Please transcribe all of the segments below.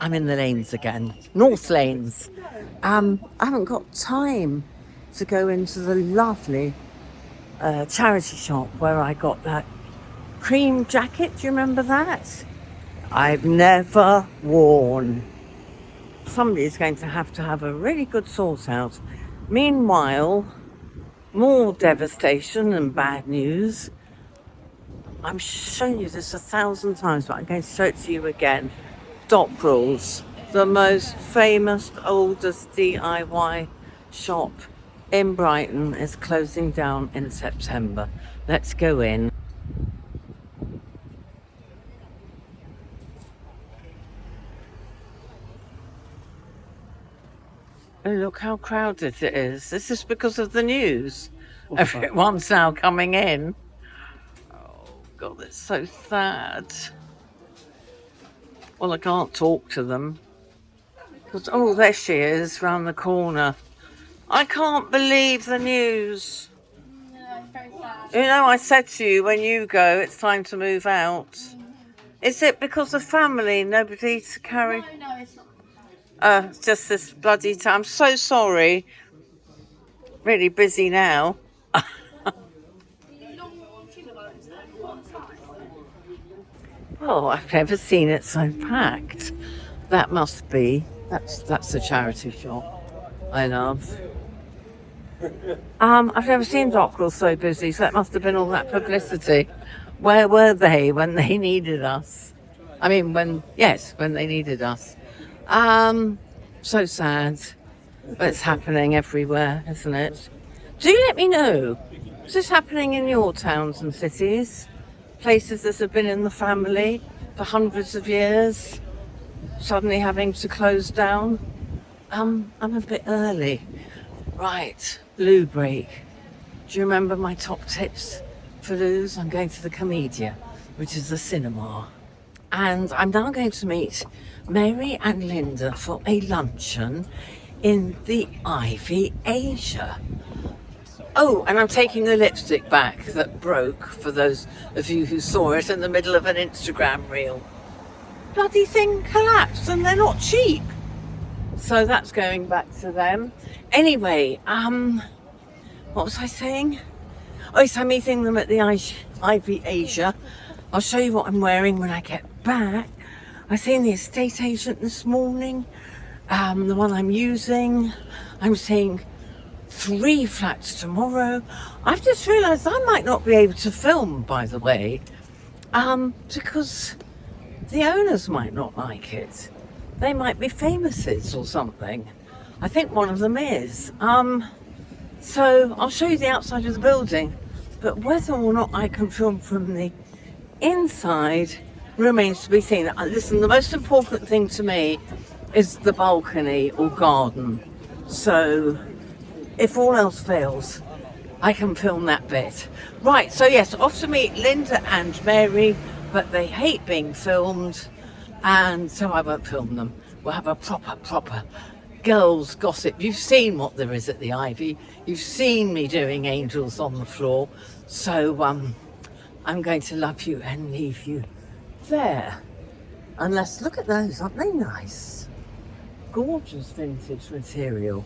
I'm in the lanes again, North Lanes. I haven't got time to go into the lovely charity shop where I got that cream jacket. Do you remember that? I've never worn. Somebody's going to have a really good sort out. Meanwhile, more devastation and bad news. I'm showing you this 1,000 times, but I'm going to show it to you again. Dockrell's, the most famous, oldest DIY shop in Brighton, is closing down in September. Let's go in. Oh, look how crowded it is. This is because of the news. Everyone's now coming in. Oh, God, it's so sad. Well, I can't talk to them. Because, oh, there she is, round the corner. I can't believe the news. No, it's very sad. You know, I said to you, when you go, it's time to move out. Is it because of family? Nobody to carry? No, it's not. It's just this bloody time. I'm so sorry. Really busy now. Oh, I've never seen it so packed. That must be, that's a charity shop I love. I've never seen Dockrell so busy, so that must have been all that publicity. Where were they when they needed us? I mean, when they needed us. So sad. But it's happening everywhere, isn't it? Do let me know. Is this happening in your towns and cities? Places that have been in the family for hundreds of years, suddenly having to close down? I'm a bit early. Right, loo break. Do you remember my top tips for loos? I'm going to the Comedia, which is the cinema. And I'm now going to meet Mary and Linda for a luncheon in the Ivy Asia. Oh, and I'm taking the lipstick back that broke, for those of you who saw it in the middle of an Instagram reel. Bloody thing collapsed, and they're not cheap. So that's going back to them. Anyway, what was I saying? Oh, yes, I'm meeting them at the Ivy Asia. I'll show you what I'm wearing when I get back. I seen the estate agent this morning, the one I'm using. I'm seeing 3 flats tomorrow. I've just realised I might not be able to film, by the way, because the owners might not like it. They might be famouses or something. I think one of them is. So I'll show you the outside of the building, but whether or not I can film from the inside remains to be seen. Listen, the most important thing to me is the balcony or garden. So if all else fails, I can film that bit. Right, so yes, off to meet Linda and Mary, but they hate being filmed, and so I won't film them. We'll have a proper girls' gossip. You've seen what there is at the Ivy. You've seen me doing angels on the floor. So I'm going to love you and leave you there. Unless, look at those, aren't they nice? Gorgeous vintage material.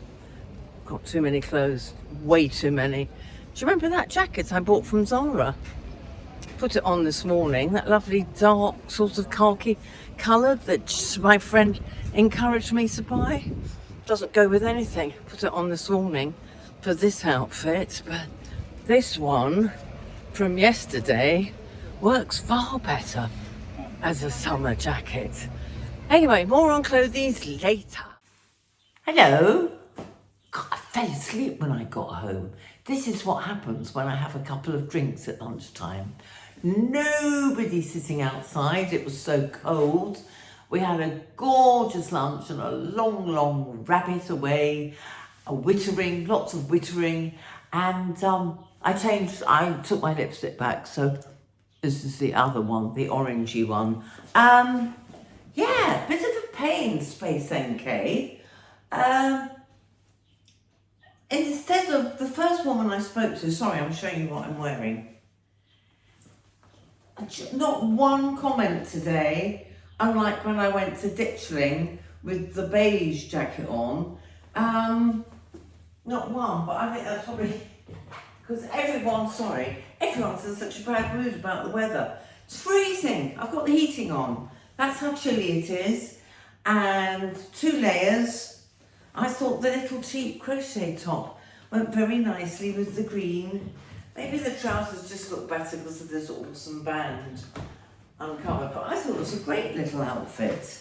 Got too many clothes, way too many. Do you remember that jacket I bought from Zara? Put it on this morning, that lovely dark sort of khaki colour that my friend encouraged me to buy. Doesn't go with anything. Put it on this morning for this outfit, but this one from yesterday works far better as a summer jacket. Anyway, more on clothies later. Hello. God, I fell asleep when I got home. This is what happens when I have a couple of drinks at lunchtime. Nobody sitting outside. It was so cold. We had a gorgeous lunch and a long rabbit away, lots of wittering, and I took my lipstick back, so this is the other one, the orangey one. Yeah, bit of a pain, Space NK. Instead of the first woman I spoke to, sorry, I'm showing you what I'm wearing. Not one comment today unlike when I went to Ditchling with the beige jacket on. Not one, but I think that's probably because everyone's in such a bad mood about the weather. It's freezing. I've got the heating on. That's how chilly it is. And 2 layers. I thought the little cheap crochet top went very nicely with the green. Maybe the trousers just look better because of this awesome band uncovered, but I thought it was a great little outfit.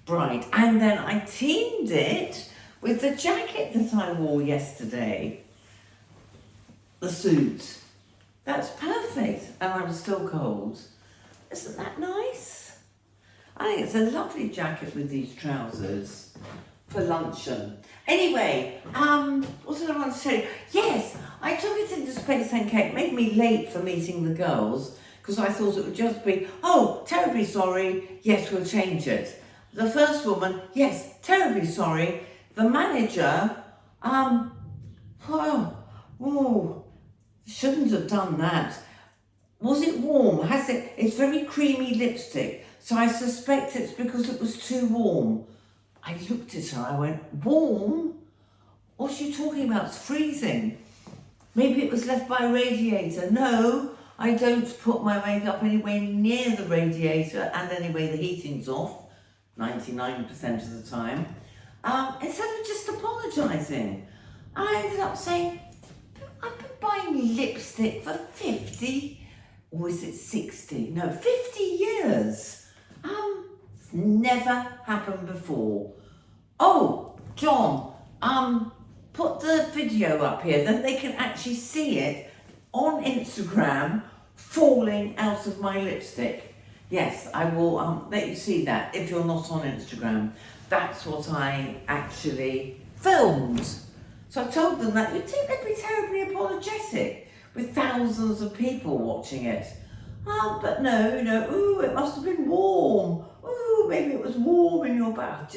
Bright. And then I teamed it with the jacket that I wore yesterday. The suit. That's perfect. And I'm still cold. Isn't that nice? I think it's a lovely jacket with these trousers for luncheon. Anyway, what did I want to say? Yes, I took it into Space and Cake. It made me late for meeting the girls because I thought it would just be, oh, terribly sorry, yes, we'll change it. The first woman, yes, terribly sorry. The manager, shouldn't have done that. Was it warm? It's very creamy lipstick, so I suspect it's because it was too warm. I looked at her, I went, warm? What's she talking about? It's freezing. Maybe it was left by a radiator. No, I don't put my makeup anywhere near the radiator, and anyway, the heating's off 99% of the time. Instead of just apologising, I ended up saying, I've been buying lipstick for 50, or is it 60? No, 50 years. It's never happened before. Oh, John, put the video up here, then they can actually see it on Instagram falling out of my lipstick. Yes, I will let you see that if you're not on Instagram. That's what I actually filmed. So I told them that you'd think they'd be terribly apologetic with thousands of people watching it. But no, ooh, it must have been warm. Ooh, maybe it was warm in your bath.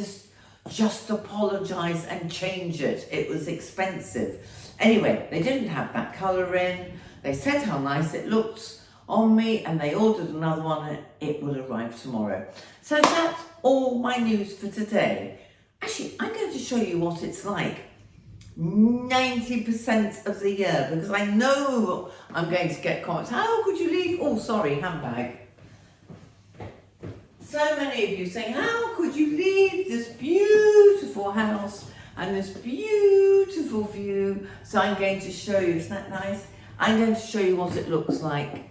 Just apologise and change it. It was expensive. Anyway, they didn't have that colour in. They said how nice it looked on me and they ordered another one and it will arrive tomorrow. So that's all my news for today. Actually, I'm going to show you what it's like 90% of the year because I know I'm going to get comments. How could you leave? Oh, sorry, handbag. So many of you saying, how could you leave this beautiful house and this beautiful view? So I'm going to show you, isn't that nice? I'm going to show you what it looks like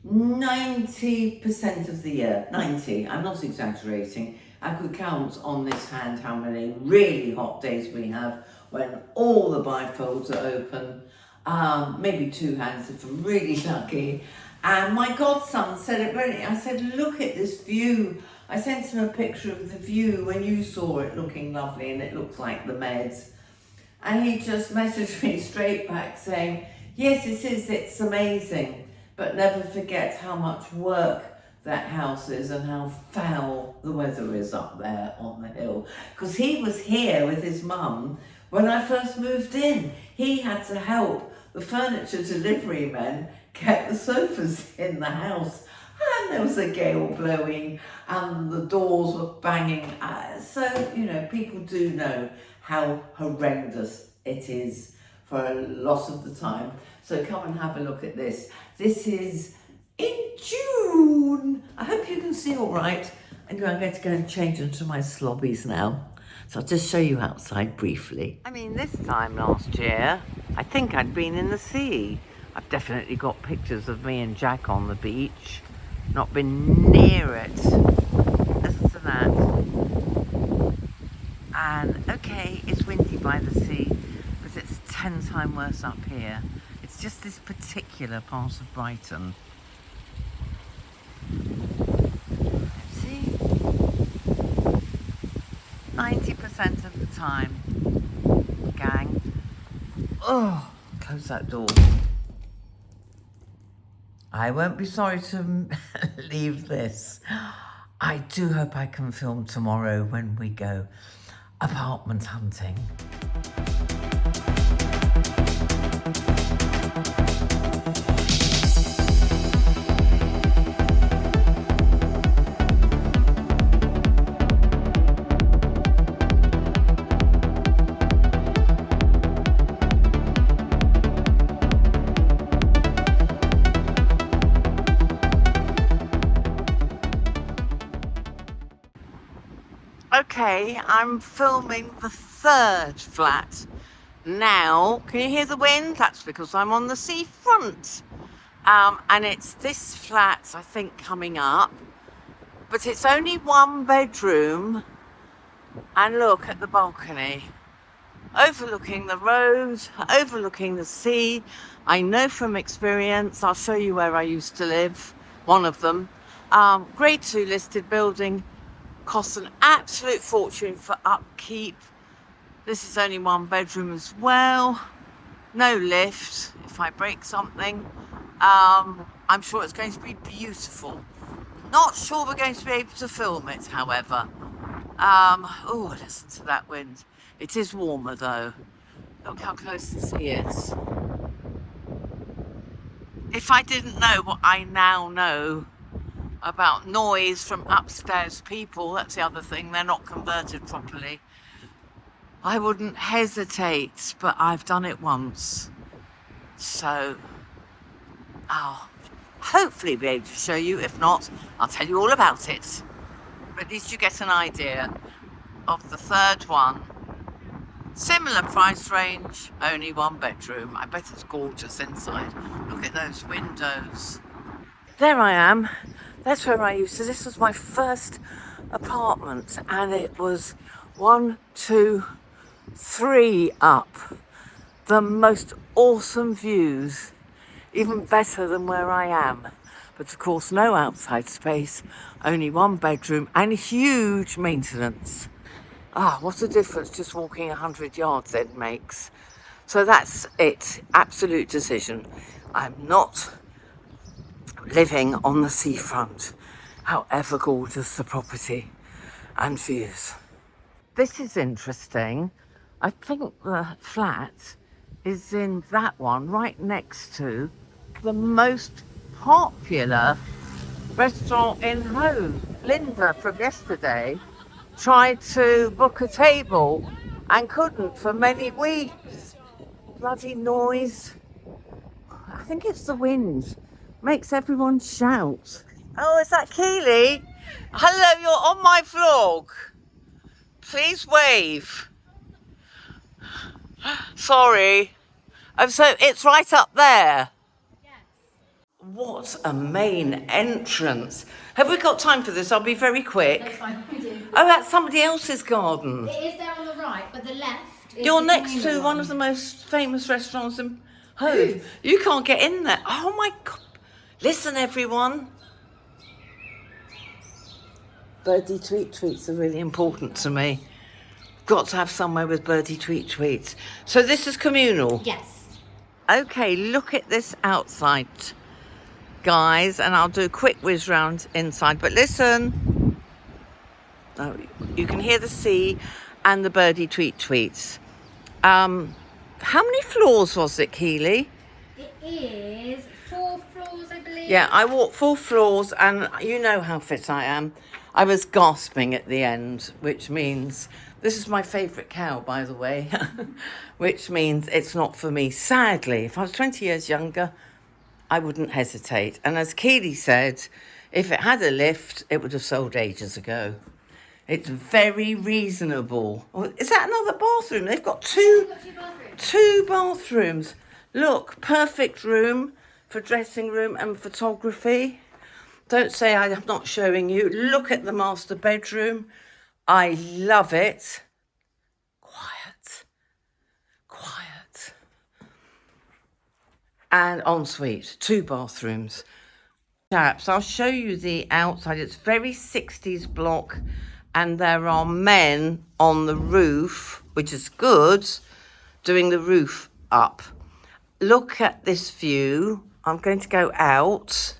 90% of the year. 90, I'm not exaggerating. I could count on this hand how many really hot days we have when all the bifolds are open. Maybe 2 hands if we're really lucky. And my godson said it brilliantly. I said, look at this view. I sent him a picture of the view when you saw it looking lovely and it looks like the Meds. And he just messaged me straight back saying, yes, it is, it's amazing. But never forget how much work that house is and how foul the weather is up there on the hill. Because he was here with his mum when I first moved in. He had to help the furniture delivery men get the sofas in the house. And there was a gale blowing and the doors were banging. So, people do know how horrendous it is for a lot of the time. So come and have a look at this. This is in June. I hope you can see all right. And I'm going to go and change into my slobbies now. So I'll just show you outside briefly. This time last year, I think I'd been in the sea. I've definitely got pictures of me and Jack on the beach. Not been near it. Listen to that. And okay, it's windy by the sea, but it's 10 times worse up here. It's just this particular part of Brighton. See? 90% of the time, gang. Oh, close that door. I won't be sorry to leave this. I do hope I can film tomorrow when we go apartment hunting. Okay, I'm filming the third flat now. Can you hear the wind? That's because I'm on the seafront. And it's this flat, I think, coming up. But it's only one bedroom. And look at the balcony. Overlooking the road, overlooking the sea. I know from experience, I'll show you where I used to live, one of them. Grade 2 listed building, costs an absolute fortune for upkeep. This is only one bedroom as well. No lift if I break something. I'm sure it's going to be beautiful. Not sure we're going to be able to film it, however. Oh, listen to that wind. It is warmer though. Look how close the sea is. If I didn't know what I now know about noise from upstairs people, that's the other thing, they're not converted properly, I wouldn't hesitate, but I've done it once. So I'll hopefully be able to show you. If not, I'll tell you all about it. But at least you get an idea of the third one. Similar price range, only one bedroom. I bet it's gorgeous inside. Look at those windows. There I am. That's where I used to. This was my first apartment, and it was 1, 2, 3 up. The most awesome views, even better than where I am. But of course, no outside space, only one bedroom, and huge maintenance. Ah, what a difference just walking 100 yards then makes. So that's it. Absolute decision. I'm not living on the seafront, however gorgeous the property and views. This is interesting. I think the flat is in that one right next to the most popular restaurant in Hove. Linda from yesterday tried to book a table and couldn't for many weeks. Bloody noise. I think it's the wind. Makes everyone shout. Oh, is that Keely? Hello, you're on my vlog. Please wave. Sorry. Oh, so it's right up there. What a main entrance. Have we got time for this? I'll be very quick. That's fine, we do. Oh, that's somebody else's garden. It is there on the right, but the left is You're the next to communal one of the most famous restaurants in Hove. You can't get in there. Oh my God. Listen, everyone. Birdie tweet tweets are really important to me. Got to have somewhere with birdie tweet tweets. So this is communal? Yes. Okay, look at this outside, guys, and I'll do a quick whiz round inside, but listen. Oh, you can hear the sea and the birdie tweet tweets. How many floors was it, Keely? It is 4 floors, I believe. Yeah, I walked 4 floors, and you know how fit I am. I was gasping at the end, which means this is my favourite cow, by the way, which means it's not for me. Sadly, if I was 20 years younger, I wouldn't hesitate. And as Keely said, if it had a lift, it would have sold ages ago. It's very reasonable. Oh, is that another bathroom? They've got We've got 2 bathrooms. 2 bathrooms. Look, perfect room for dressing room and photography. Don't say I'm not showing you. Look at the master bedroom. I love it. Quiet. Quiet. And ensuite, 2 bathrooms. Chaps, I'll show you the outside. It's very 60s block, and there are men on the roof, which is good, doing the roof up. Look at this view. I'm going to go out.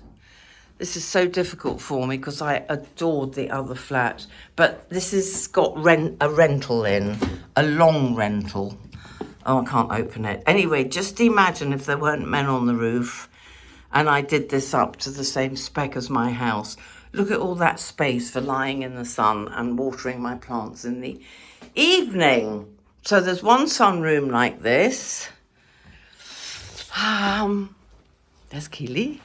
This is so difficult for me because I adored the other flat, but this has got a rental in, a long rental. Oh, I can't open it. Anyway, just imagine if there weren't men on the roof and I did this up to the same spec as my house. Look at all that space for lying in the sun and watering my plants in the evening. So there's one sunroom like this. There's Keely.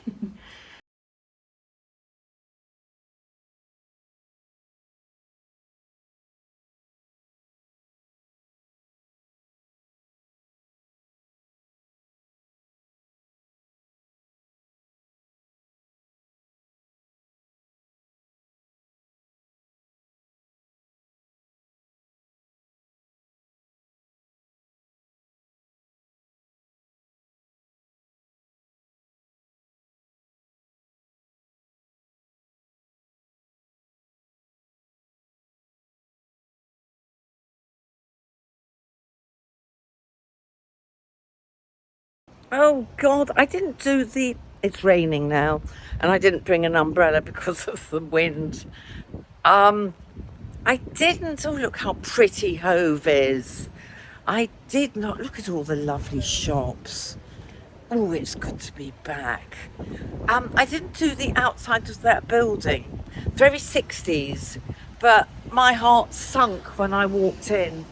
Oh God, I didn't do the. It's raining now, and I didn't bring an umbrella because of the wind. I didn't. Oh, look how pretty Hove is. I did not. Look at all the lovely shops. Oh, it's good to be back. I didn't do the outside of that building. Very 60s, but my heart sunk when I walked in.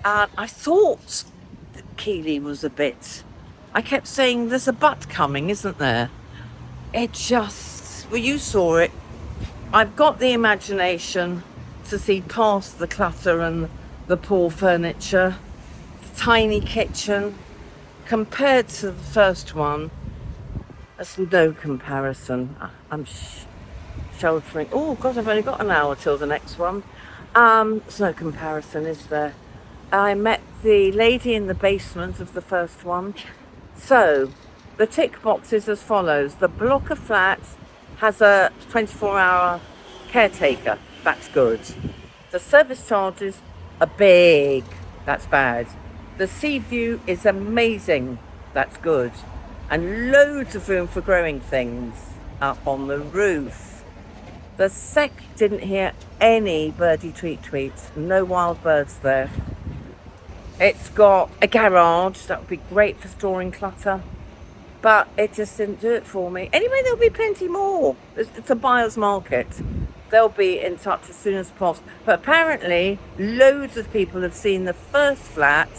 I thought that Keeley was a bit. I kept saying, "There's a but coming, isn't there?" It just. Well, you saw it. I've got the imagination to see past the clutter and the poor furniture, the tiny kitchen. Compared to the first one, there's no comparison. I'm shouldering. Oh God, I've only got an hour till the next one. There's no comparison, is there? I met the lady in the basement of the first one. So, the tick box is as follows. The block of flats has a 24-hour caretaker. That's good. The service charges are big. That's bad. The sea view is amazing. That's good. And loads of room for growing things up on the roof. The didn't hear any birdie tweets. No wild birds there. It's got a garage. That would be great for storing clutter. But it just didn't do it for me. Anyway, there'll be plenty more. It's a buyer's market. They'll be in touch as soon as possible. But apparently, loads of people have seen the first flat,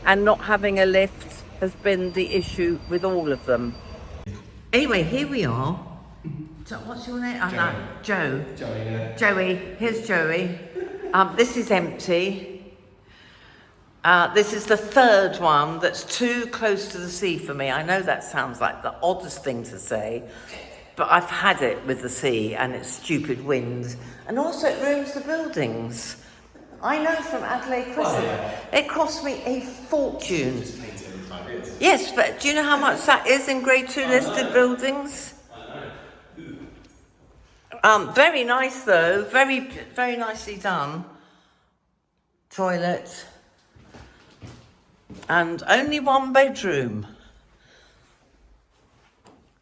and not having a lift has been the issue with all of them. Anyway, here we are. So what's your name? Joey. No, Joe. Joey, yeah. Joey. Here's Joey. This is empty. This is the third one that's too close to the sea for me. I know that sounds like the oddest thing to say, but I've had it with the sea and its stupid winds. And also it ruins the buildings. I know from Adelaide Crescent. Oh, yeah. It cost me a fortune. Just paint it every 5 years. Yes, but do you know how much that is in grade 2 listed buildings? Very nice though, very, very nicely done. Toilet. And only 1 bedroom.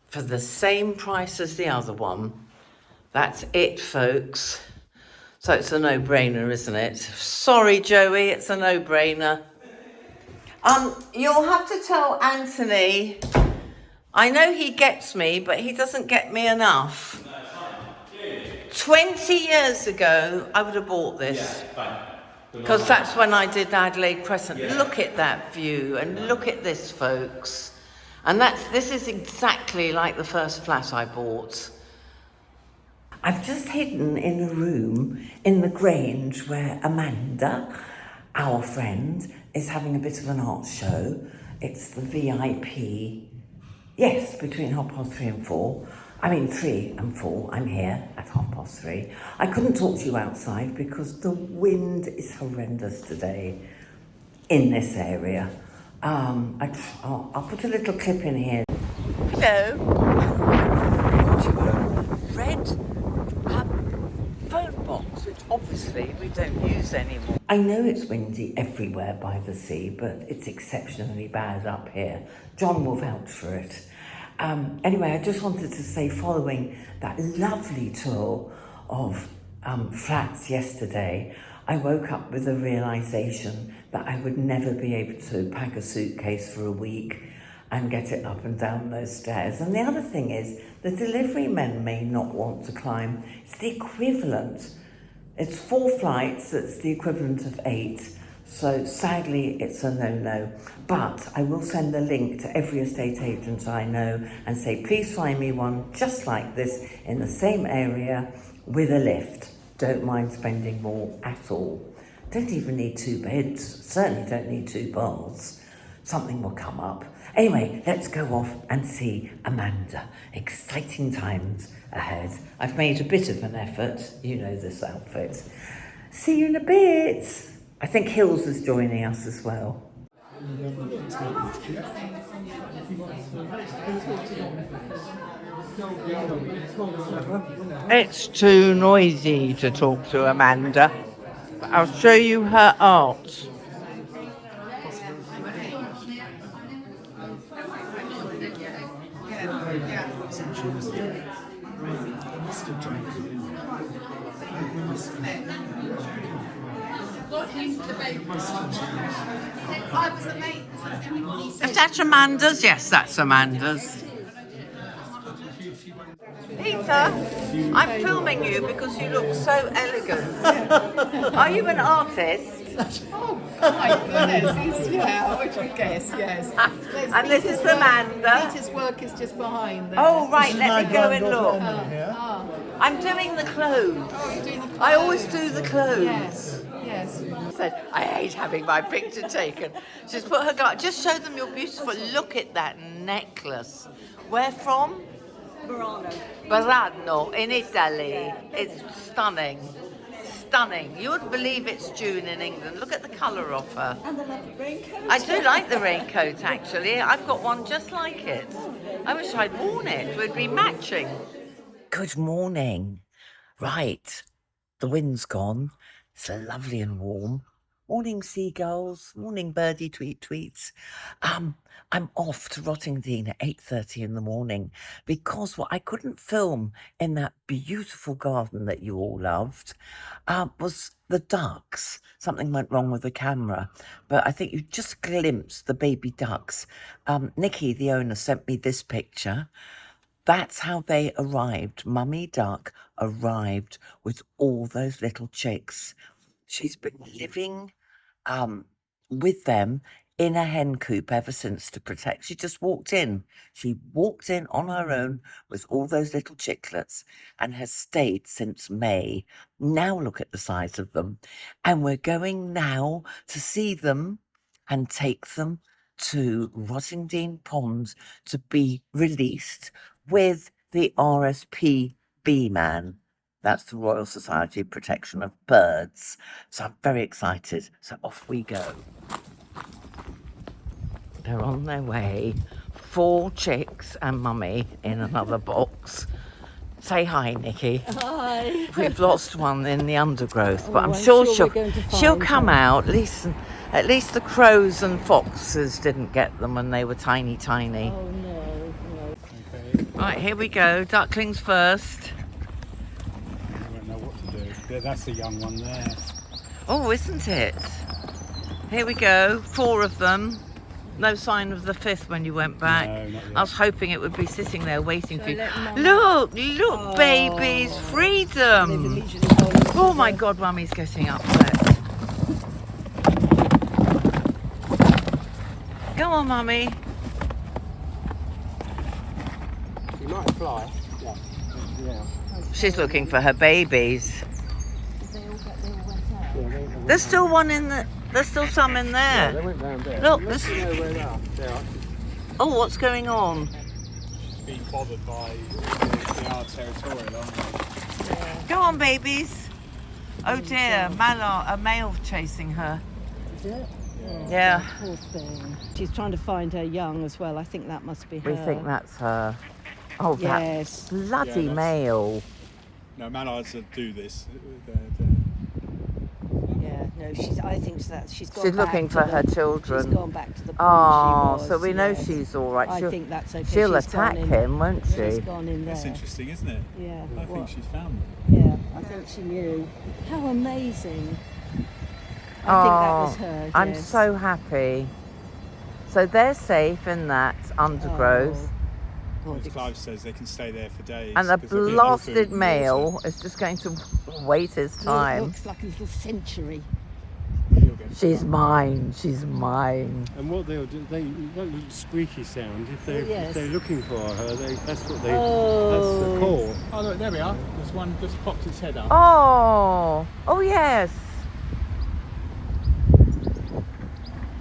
For the same price as the other one. That's it, folks. So it's a no-brainer, isn't it? Sorry, Joey, it's a no-brainer. You'll have to tell Anthony, I know he gets me, but he doesn't get me enough. 20 years ago, I would have bought this. Because that's when I did Adelaide Crescent. Yeah. Look at that view, and look at this, folks. And this is exactly like the first flat I bought. I've just hidden in a room in the Grange where Amanda, our friend, is having a bit of an art show. It's the VIP. Yes, between 3:30 and 4. I mean 3 and 4. I'm here at 3:30. I couldn't talk to you outside because the wind is horrendous today in this area. I'll put a little clip in here. Hello. Red phone box, which obviously we don't use anymore. I know it's windy everywhere by the sea, but it's exceptionally bad up here. John will vouch for it. Anyway, I just wanted to say, following that lovely tour of flats yesterday, I woke up with a realisation that I would never be able to pack a suitcase for a week and get it up and down those stairs. And the other thing is, the delivery men may not want to climb. It's the equivalent. It's 4 flights, it's the equivalent of 8. So sadly, it's a no-no. But I will send the link to every estate agent I know and say, please find me one just like this in the same area with a lift. Don't mind spending more at all. Don't even need 2 beds. Certainly don't need 2 baths. Something will come up. Anyway, let's go off and see Amanda. Exciting times ahead. I've made a bit of an effort. You know this outfit. See you in a bit. I think Hills is joining us as well. It's too noisy to talk to Amanda. But I'll show you her art. Is that Amanda's? Yes, that's Amanda's. Peter, I'm filming you because you look so elegant. Are you an artist? Oh my goodness, yeah, I would guess, yes. And this is Amanda. Peter's work is just behind there. Oh, right, let me go and look. Ah. I'm doing the clothes. Oh, you're doing the clothes. I always do the clothes. Yes, yes. Said, I hate having my picture taken. She's put her guard. Just show them you're beautiful. Look at that necklace. Where from? Burano in Italy. It's stunning. Stunning. You wouldn't believe it's June in England. Look at the colour of her. And the lovely raincoat. I do like the raincoat actually. I've got one just like it. I wish I'd worn it. We'd be matching. Good morning. Right. The wind's gone. It's lovely and warm. Morning seagulls. Morning birdie tweets. I'm off to Rottingdean at 8:30 in the morning because what I couldn't film in that beautiful garden that you all loved was the ducks. Something went wrong with the camera, but I think you just glimpsed the baby ducks. Nikki, the owner, sent me this picture. That's how they arrived. Mummy duck arrived with all those little chicks. She's been living with them in a hen coop ever since to protect. She just walked in. She walked in on her own with all those little chicklets and has stayed since May. Now look at the size of them. And we're going now to see them and take them to Rottingdean Pond to be released with the RSPB man. That's the Royal Society Protection of Birds. So I'm very excited. So off we go. They're on their way. 4 chicks and Mummy in another box. Say hi, Nikki. Hi. We've lost one in the undergrowth, but I'm I'm sure sure we're going to she'll find come her. out. At least the crows and foxes didn't get them when they were tiny. Oh no, no. Okay, Right, here we go. Ducklings first. I don't know what to do. That's a young one there. Oh, isn't it? Here we go. 4 of them. No sign of the 5th when you went back. No, not yet. I was hoping it would be sitting there waiting for you. let Mum- Look, Oh. babies, They freedom. would usually hold us Oh to my the- God, Mummy's getting upset. Go on, Mummy. You might fly. Yeah. Yeah. She's looking for her babies. They all went out. There's still one in the. There's still some in They there. went round there. Look, Let's this- know where they are. They are. Oh, what's going on? Being bothered by the our territorial, aren't they? Go on, babies. Oh dear, a male chasing her. Is it? Yeah. Poor thing. She's trying to find her young as well. I think that must be her. We think that's her. Oh, Yes. that bloody Yeah, that's- male. No, mallards that do this. Yeah. No, I think she's gone. She's back looking to for the- her children. She's gone back to the pond Oh, she was, so we know yes. she's all right. I think that's okay. She'll She's gone attack in- him, won't She's she? gone in there. That's interesting, isn't it? Yeah. I think she's found them. Yeah, I think she knew. How amazing. I think that was her. I'm yes. so happy. So they're safe in that undergrowth. Oh, As God, Clive says, they can stay there for days. And the 'cause there'll be no blasted food and male water. is just going to wait his it time. looks like a little century. You'll get She's mine, she's mine. And what they'll do, that little squeaky sound, if they're, Yes. if they're looking for her, that's what they, Oh. that's the call. Oh, look, there we are. There's one just popped its head up. Oh yes.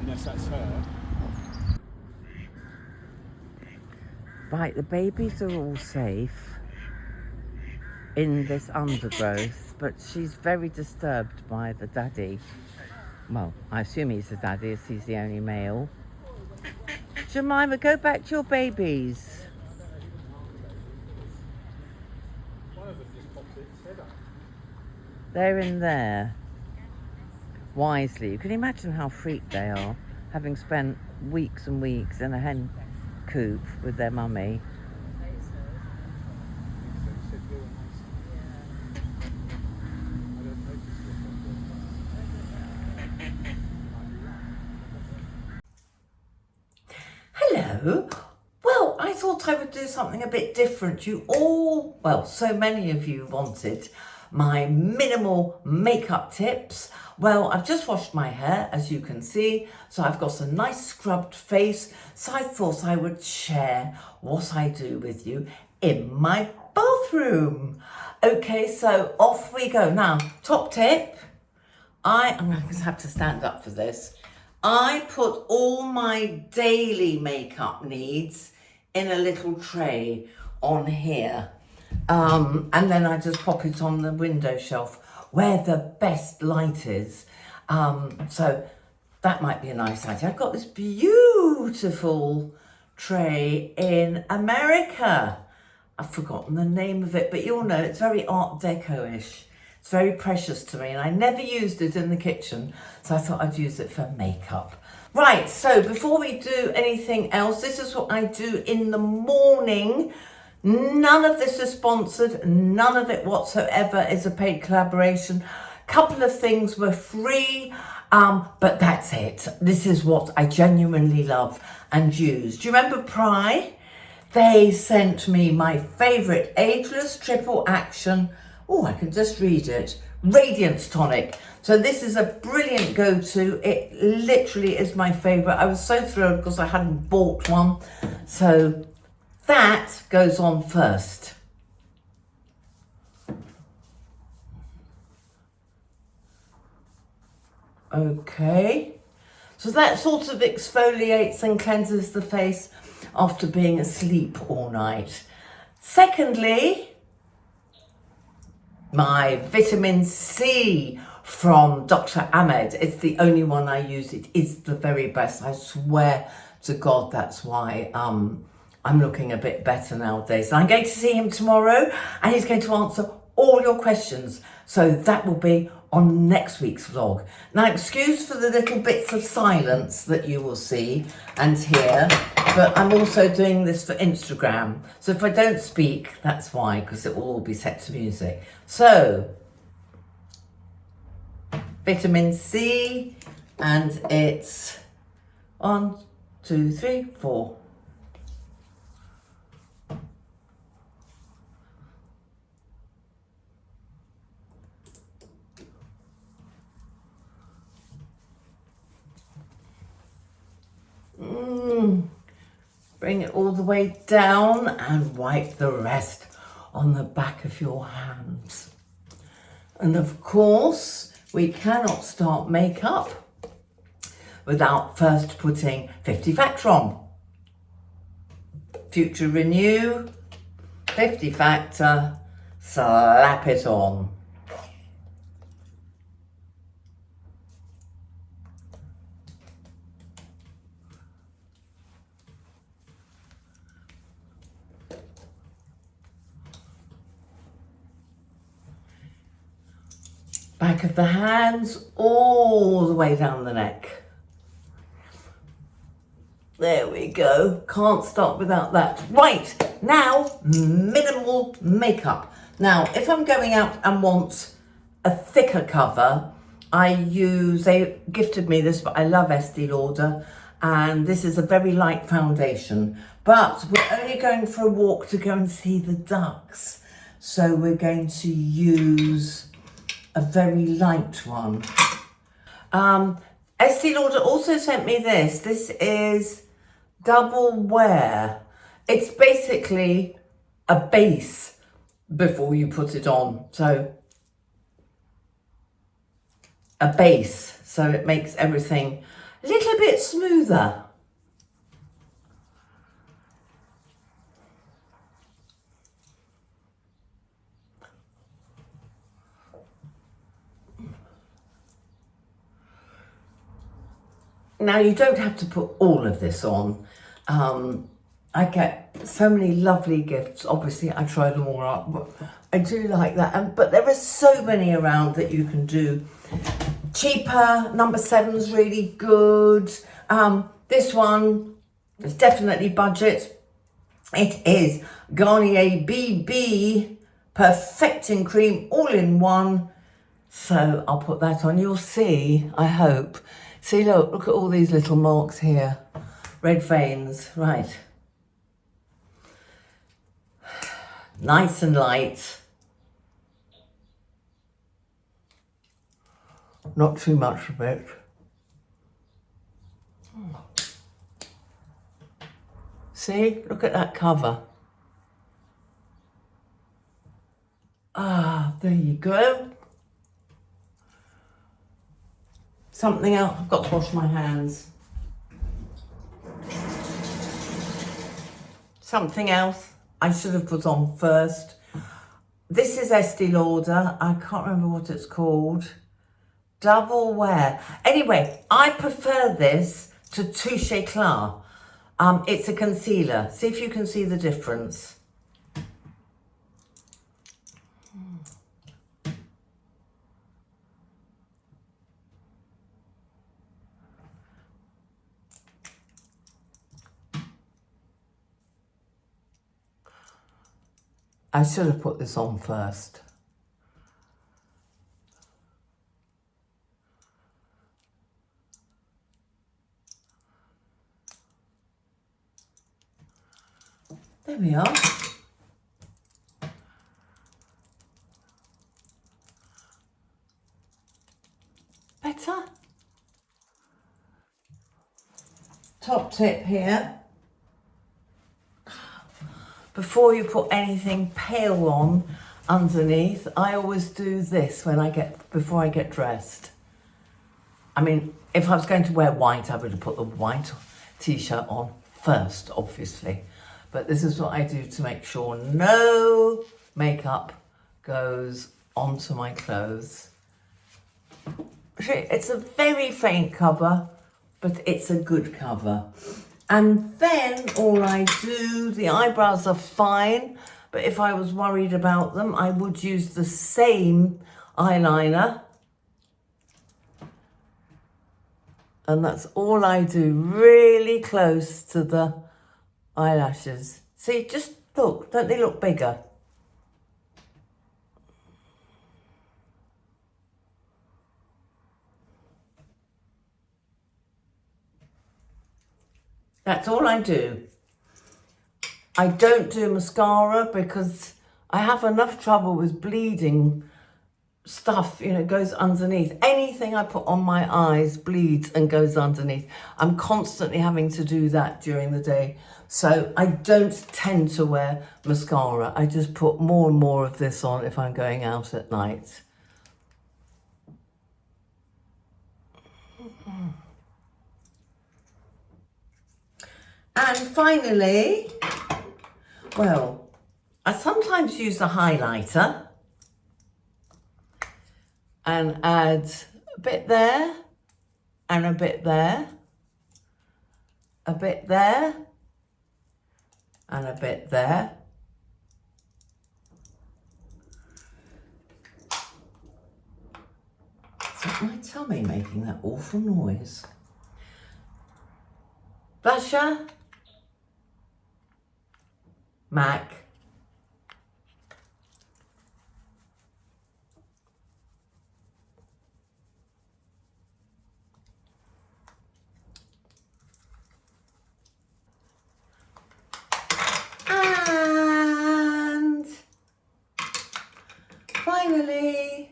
Unless that's her. Right, the babies are all safe in this undergrowth, but she's very disturbed by the daddy. Well, I assume he's the daddy as he's the only male. Jemima, go back to your babies. They're in there. Wisely. You can imagine how freaked they are, having spent weeks and weeks in a hen coop with their mummy. Hello. Well, I thought I would do something a bit different. You all, well, so many of you wanted my minimal makeup tips. Well, I've just washed my hair, as you can see, so I've got a nice scrubbed face. So I thought I would share what I do with you in my bathroom. Okay, so off we go. Now, top tip, I'm going to have to stand up for this. I put all my daily makeup needs in a little tray on here. And then I just pop it on the window shelf where the best light is. So that might be a nice idea. I've got this beautiful tray in America. I've forgotten the name of it, but you'll know it's very Art Deco-ish. It's very precious to me, and I never used it in the kitchen, so I thought I'd use it for makeup. Right, so before we do anything else, this is what I do in the morning. None of this is sponsored, none of it whatsoever is a paid collaboration. Couple of things were free, but that's it. This is what I genuinely love and use. Do you remember Pry? They sent me my favourite ageless triple action, oh, I can just read it, Radiance Tonic. So this is a brilliant go-to. It literally is my favourite. I was so thrilled because I hadn't bought one. So that goes on first. Okay. So that sort of exfoliates and cleanses the face after being asleep all night. Secondly, my vitamin C from Dr. Ahmed. It's the only one I use. It is the very best. I swear to God, that's why I'm looking a bit better nowadays. I'm going to see him tomorrow and he's going to answer all your questions. So that will be on next week's vlog. Now, excuse for the little bits of silence that you will see and hear, but I'm also doing this for Instagram. So if I don't speak, that's why, because it will all be set to music. So, vitamin C, and it's 1, 2, 3, 4. Bring it all the way down and wipe the rest on the back of your hands. And of course, we cannot start makeup without first putting 50 Factor on. Future Renew, 50 Factor, slap it on. Back of the hands, all the way down the neck. There we go. Can't start without that. Right, now, minimal makeup. Now, if I'm going out and want a thicker cover, they gifted me this, but I love Estee Lauder, and this is a very light foundation. But we're only going for a walk to go and see the ducks. So we're going to use a very light one. Estee Lauder also sent me this. This is Double Wear. It's basically a base before you put it on. So a base, so it makes everything a little bit smoother. Now, you don't have to put all of this on. I get so many lovely gifts. Obviously, I try them all out, but I do like that. But there are so many around that you can do. Cheaper, number 7's really good. This one is definitely budget. It is Garnier BB Perfecting Cream all-in-one. So I'll put that on. You'll see, I hope. See, look at all these little marks here. Red veins, right. Nice and light. Not too much of it. See, look at that cover. Ah, there you go. Something else, I've got to wash my hands. Something else I should have put on first. This is Estee Lauder. I can't remember what it's called. Double Wear. Anyway, I prefer this to Touche Eclat. It's a concealer. See if you can see the difference. I should have put this on first. There we are. Better. Top tip here. Before you put anything pale on underneath, I always do this before I get dressed. I mean, if I was going to wear white, I would have put the white t-shirt on first, obviously. But this is what I do to make sure no makeup goes onto my clothes. It's a very faint cover, but it's a good cover. And then all I do, the eyebrows are fine, but if I was worried about them, I would use the same eyeliner. And that's all I do, really close to the eyelashes. See, just look, don't they look bigger? That's all I do. I don't do mascara because I have enough trouble with bleeding stuff, you know, goes underneath. Anything I put on my eyes bleeds and goes underneath. I'm constantly having to do that during the day. So I don't tend to wear mascara. I just put more and more of this on if I'm going out at night. And finally, well, I sometimes use a highlighter and add a bit there and a bit there, a bit there and a bit there. Is that my tummy making that awful noise? Blusher, MAC, and finally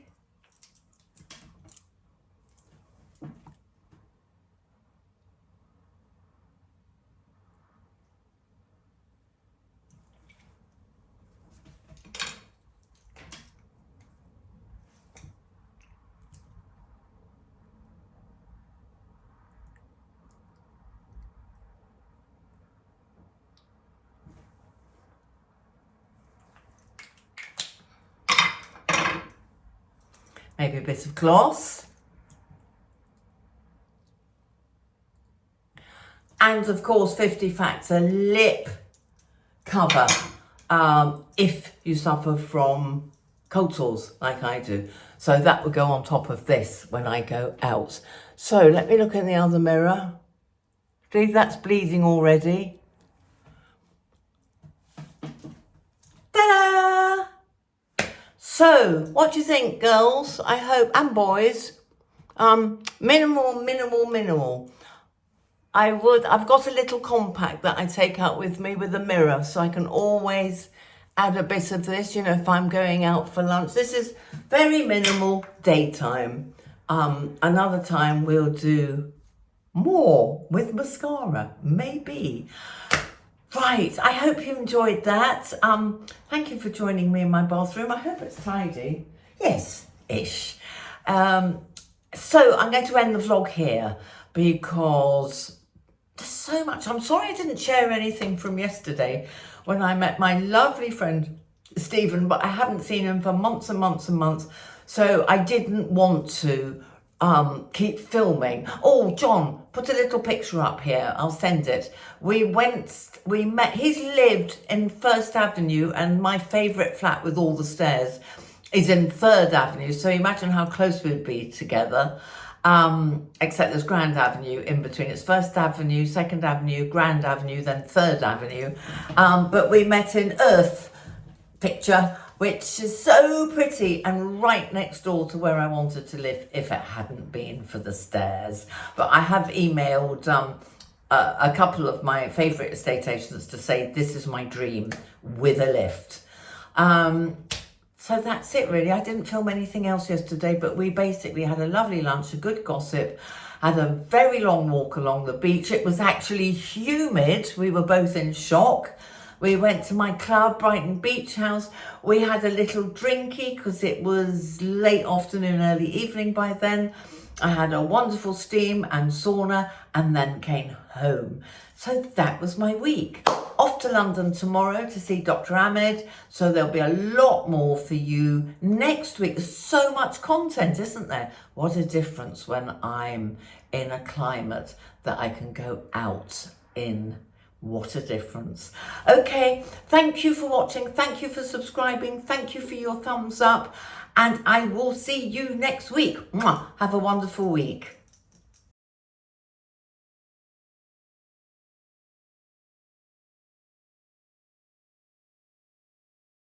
maybe a bit of gloss. And of course, 50 Factor lip cover if you suffer from cold sores like I do. So that would go on top of this when I go out. So let me look in the other mirror. See, that's bleeding already. Ta-da! So, what do you think, girls? I hope, and boys, minimal. I would. I've got a little compact that I take out with me with a mirror, so I can always add a bit of this, you know, if I'm going out for lunch. This is very minimal daytime. Another time we'll do more with mascara, maybe. Right, I hope you enjoyed that. Thank you for joining me in my bathroom. I hope it's tidy. Yes-ish. So I'm going to end the vlog here because there's so much. I'm sorry I didn't share anything from yesterday when I met my lovely friend Stephen, but I haven't seen him for months and months and months. So I didn't want to keep filming. Oh, John, put a little picture up here. I'll send it. We met, he's lived in First Avenue, and my favourite flat with all the stairs is in Third Avenue. So imagine how close we'd be together. Except there's Grand Avenue in between. It's First Avenue, Second Avenue, Grand Avenue, then Third Avenue. But we met in Earth picture, which is so pretty and right next door to where I wanted to live if it hadn't been for the stairs. But I have emailed a couple of my favourite estate agents to say this is my dream with a lift. So that's it really. I didn't film anything else yesterday, but we basically had a lovely lunch, a good gossip, had a very long walk along the beach. It was actually humid. We were both in shock. We went to my club, Brighton Beach House. We had a little drinky because it was late afternoon, early evening by then. I had a wonderful steam and sauna and then came home. So that was my week. Off to London tomorrow to see Dr. Ahmed. So there'll be a lot more for you next week. There's so much content, isn't there? What a difference when I'm in a climate that I can go out in. What a difference. Okay, thank you for watching. Thank you for subscribing. Thank you for your thumbs up. And I will see you next week. Mwah. Have a wonderful week.